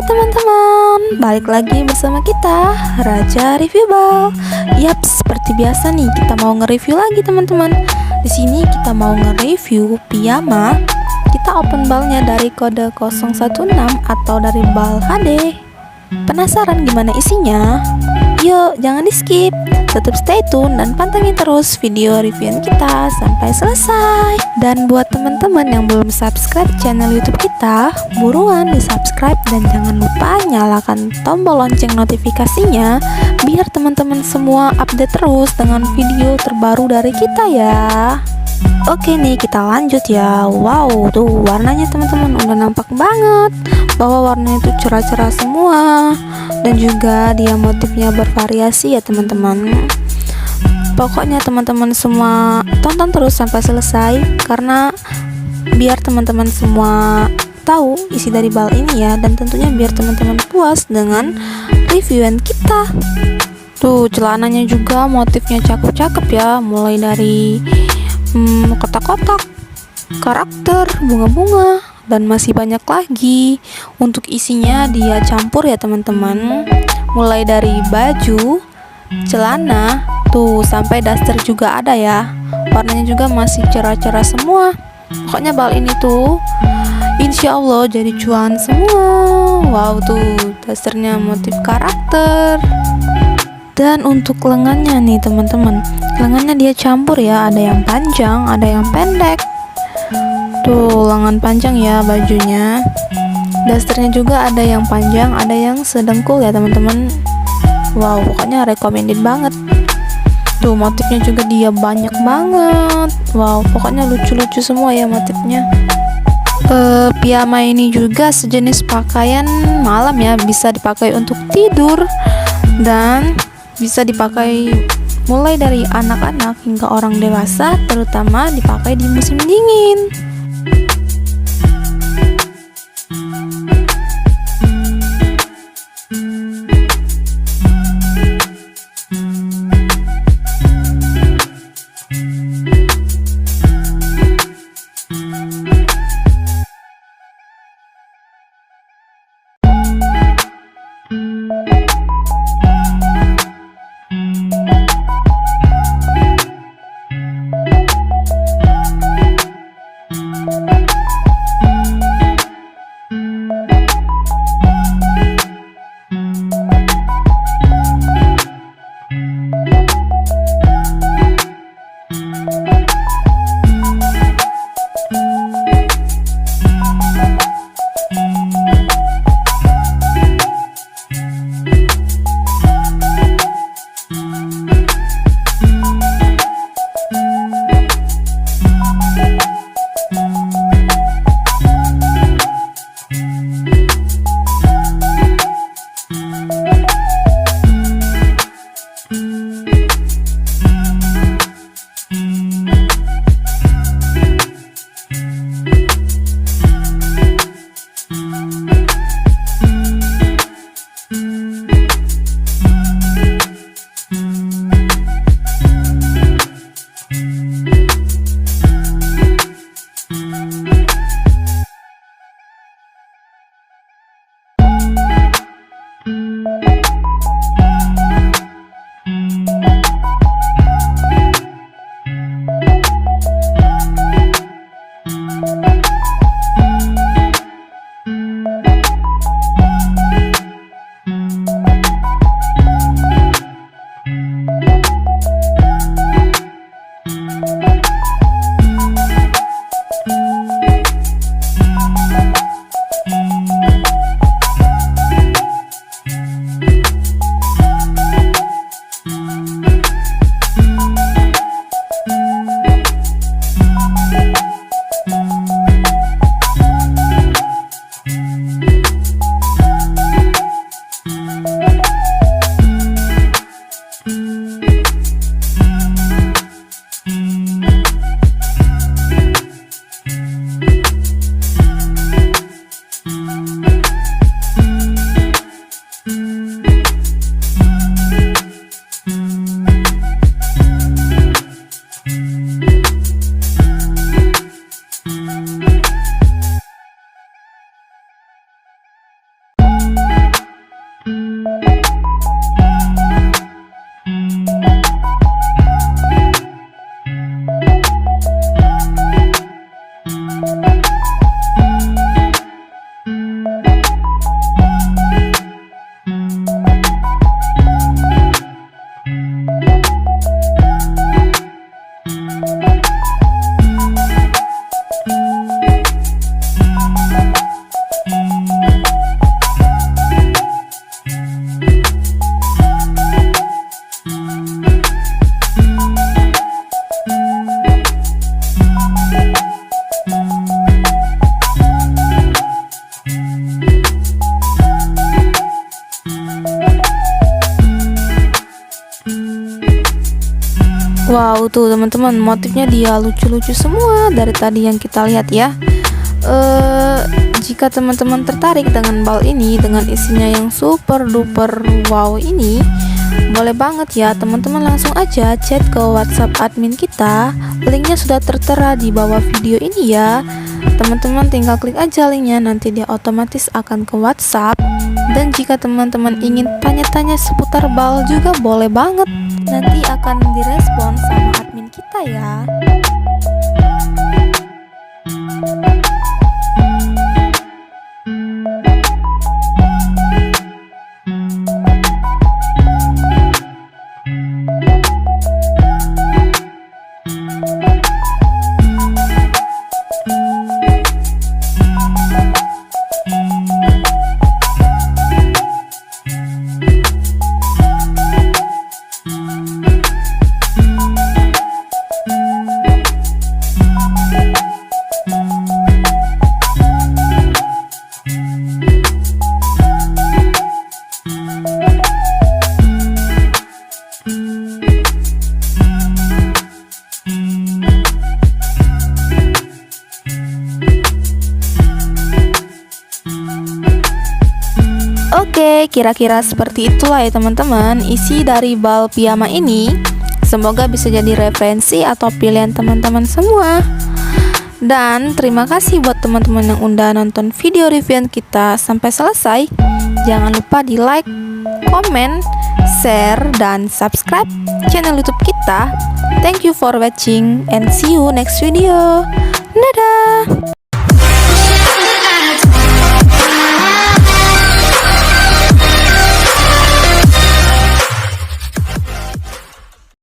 teman-teman, balik lagi bersama kita Raja Review Bal. Yap, seperti biasa nih kita mau nge-review lagi teman-teman. Di sini kita mau nge-review piyama. Kita open balnya dari kode 016 atau dari bal HD. Penasaran gimana isinya? Yuk, jangan di skip. Tetap stay tune dan pantengin terus video reviewan kita sampai selesai. Dan buat teman-teman yang belum subscribe channel YouTube kita, buruan di subscribe dan jangan lupa nyalakan tombol lonceng notifikasinya biar teman-teman semua update terus dengan video terbaru dari kita ya. Oke nih, kita lanjut ya. Wow, tuh warnanya teman-teman udah nampak banget bahwa warnanya itu cerah-cerah semua, dan juga dia motifnya bervariasi ya teman-teman. Pokoknya teman-teman semua tonton terus sampai selesai, karena biar teman-teman semua tahu isi dari bal ini ya, dan tentunya biar teman-teman puas dengan reviewan kita. Tuh celananya juga motifnya cakep-cakep ya, mulai dari kotak-kotak, karakter, bunga-bunga, dan masih banyak lagi. Untuk isinya dia campur ya teman-teman, mulai dari baju, celana, tuh sampai daster juga ada ya. Warnanya juga masih cerah-cerah semua. Pokoknya bal ini tuh insya Allah jadi cuan semua. Wow, tuh dasternya motif karakter. Dan untuk lengannya nih teman-teman, lengannya dia campur ya, ada yang panjang, ada yang pendek. Tuh lengan panjang ya bajunya. Dasternya juga ada yang panjang, ada yang sedengkul ya teman-teman. Wow, pokoknya recommended banget. Tuh motifnya juga dia banyak banget. Wow, pokoknya lucu-lucu semua ya motifnya. Piyama ini juga sejenis pakaian malam ya, bisa dipakai untuk tidur dan bisa dipakai mulai dari anak-anak hingga orang dewasa, terutama dipakai di musim dingin. Wow, tuh teman-teman, motifnya dia lucu-lucu semua dari tadi yang kita lihat ya. Jika teman-teman tertarik dengan bal ini, dengan isinya yang super duper wow ini, boleh banget ya teman-teman langsung aja chat ke WhatsApp admin kita. Linknya sudah tertera di bawah video ini ya. Teman-teman tinggal klik aja linknya, nanti dia otomatis akan ke WhatsApp. Dan jika teman-teman ingin tanya-tanya seputar bal juga boleh banget, nanti akan direspon sama admin kita ya. Oke, kira-kira seperti itulah ya teman-teman isi dari bal piyama ini. Semoga bisa jadi referensi atau pilihan teman-teman semua. Dan terima kasih buat teman-teman yang udah nonton video review kita sampai selesai. Jangan lupa di like, komen, share, dan subscribe channel YouTube kita. Thank you for watching and see you next video. Dadah.